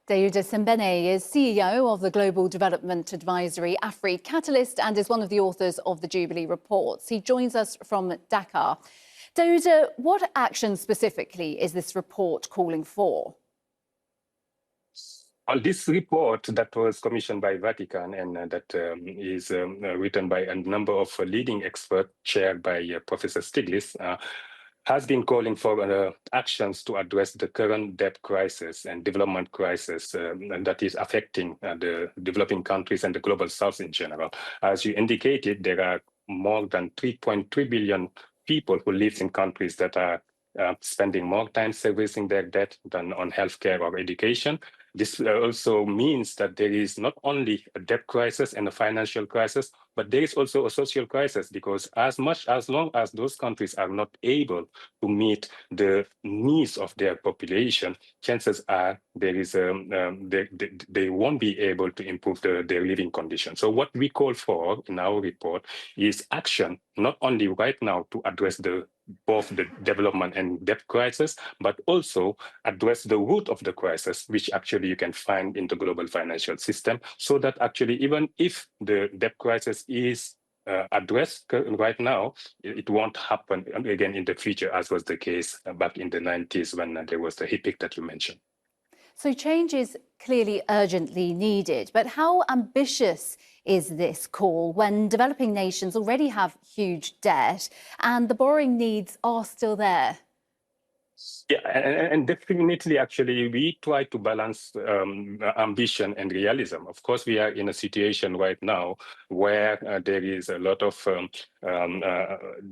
Daouda Sembene is CEO of the Global Development Advisory Afri Catalyst and is one of the authors of the Jubilee Report. He joins us from Dakar. Daouda, what action specifically is this report calling for? On this report that was commissioned by Vatican and that is written by a number of leading experts chaired by Professor Stiglitz, has been calling for actions to address the current debt crisis and development crisis that is affecting the developing countries and the global south in general. As you indicated, there are more than 3.3 billion people who live in countries that are spending more time servicing their debt than on healthcare or education. This also means that there is not only a debt crisis and a financial crisis, but there is also a social crisis, because as long as those countries are not able to meet the needs of their population, chances are there is they won't be able to improve their living conditions. So what we call for in our report is action, not only right now to address both the development and debt crisis, but also address the root of the crisis, which actually you can find in the global financial system, so that actually even if the debt crisis is addressed right now, it won't happen again in the future, as was the case back in the 90s when there was the HIPC that you mentioned. So change is clearly urgently needed, but how ambitious is this call when developing nations already have huge debt and the borrowing needs are still there? Yeah, and definitely, actually, we try to balance ambition and realism. Of course, we are in a situation right now where there is a lot of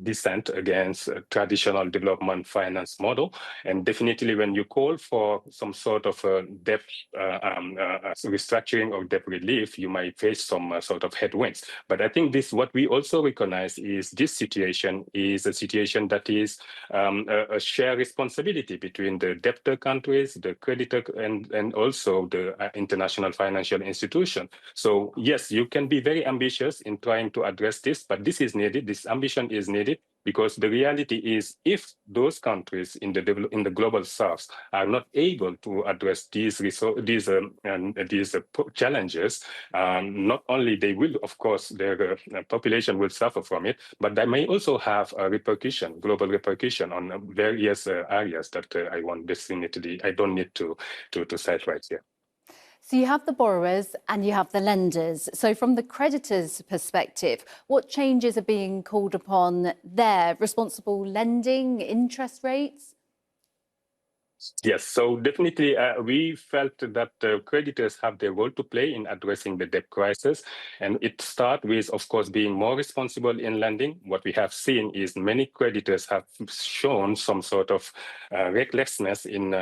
dissent against traditional development finance model. And definitely, when you call for some sort of debt restructuring or debt relief, you might face some sort of headwinds. But I think what we also recognize is this situation is a situation that is a shared responsibility between the debtor countries, the creditor, and also the international financial institution. So yes, you can be very ambitious in trying to address this, but this is needed. This ambition is needed, because the reality is, if those countries in the global south are not able to address these challenges, not only they will, of course, their population will suffer from it, but they may also have a global repercussion on various areas that I don't need to cite right here. So you have the borrowers and you have the lenders. So from the creditors' perspective, what changes are being called upon there? Responsible lending, interest rates? Yes, so definitely we felt that creditors have their role to play in addressing the debt crisis. And it starts with, of course, being more responsible in lending. What we have seen is many creditors have shown some sort of recklessness in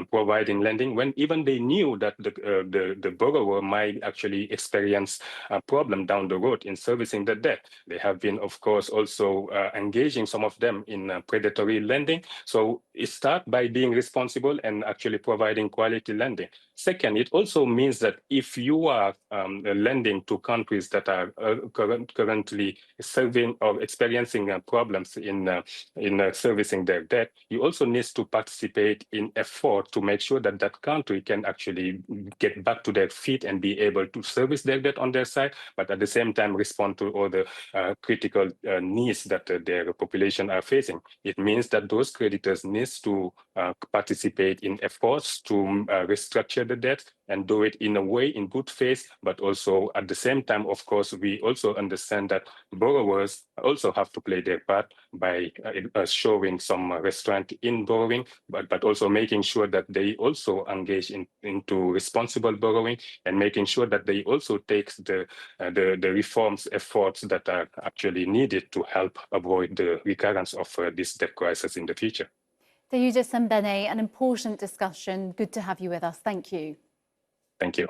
providing lending, when even they knew that the borrower might actually experience a problem down the road in servicing the debt. They have been, of course, also engaging some of them in predatory lending. So it starts by being responsible and actually providing quality lending. Second, it also means that if you are lending to countries that are currently serving or experiencing problems in servicing their debt, you also need to participate in effort to make sure that that country can actually get back to their feet and be able to service their debt on their side, but at the same time respond to all the critical needs that their population are facing. It means that those creditors need to participate in efforts to restructure the debt and do it in a way in good faith, but also at the same time, of course, we also understand that borrowers also have to play their part by showing some restraint in borrowing, but also making sure that they also engage into responsible borrowing and making sure that they also take the reforms efforts that are actually needed to help avoid the recurrence of this debt crisis in the future. Daouda Sembene, an important discussion. Good to have you with us. Thank you. Thank you.